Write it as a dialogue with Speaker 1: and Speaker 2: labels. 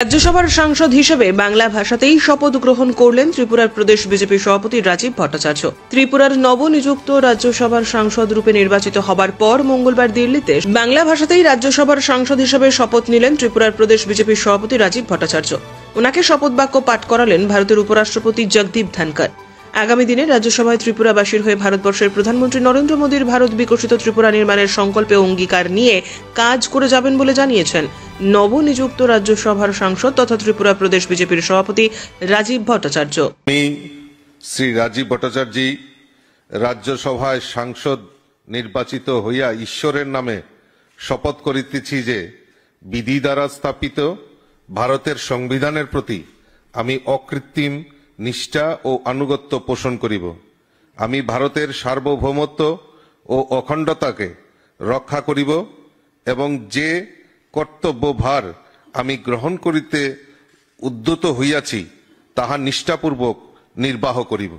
Speaker 1: রাজ্যসভার সাংসদ হিসেবে বাংলা ভাষাতেই শপথ গ্রহণ করলেন ত্রিপুরার প্রদেশ বিজেপি সভাপতি রাজীব ভট্টাচার্য। ত্রিপুরার নবনিযুক্ত রাজ্যসভার সাংসদ রূপে নির্বাচিত হবার পর মঙ্গলবার দিল্লিতে বাংলা ভাষাতেই রাজ্যসভার সাংসদ হিসেবে শপথ নিলেন ত্রিপুরার প্রদেশ বিজেপির সভাপতি রাজীব ভট্টাচার্য। ওনাকে শপথ বাক্য পাঠ করালেন ভারতের উপরাষ্ট্রপতি জগদীপ ধনখড়। আগামী দিনে রাজ্যসভায় ত্রিপুরাবাসীর হয়ে ভারতবর্ষের প্রধানমন্ত্রী নরেন্দ্র মোদীর ভারত বিকশিত ত্রিপুরা নির্মাণের সংকল্পে অঙ্গীকার নিয়ে কাজ করে যাবেন বলে জানিয়েছেন নবনিযুক্ত রাজ্যসভার সাংসদ তথা ত্রিপুরা প্রদেশ বিজেপির সভাপতি রাজীব ভট্টাচার্য।
Speaker 2: আমি শ্রী রাজীব ভট্টাচার্য রাজ্যসভায় সাংসদ নির্বাচিত হইয়া ঈশ্বরের নামে শপথ করিতেছি যে বিধি দ্বারা স্থাপিত ভারতের সংবিধানের প্রতি আমি অকৃত্রিম নিষ্ঠা ও আনুগত্য পোষণ করিব। আমি ভারতের সার্বভৌমত্ব ও অখণ্ডতাকে রক্ষা করিব এবং যে কর্তব্যভার আমি গ্রহণ করিতে উদ্যত হইয়াছি তাহা নিষ্ঠাপূর্বক নির্বাহ করিব।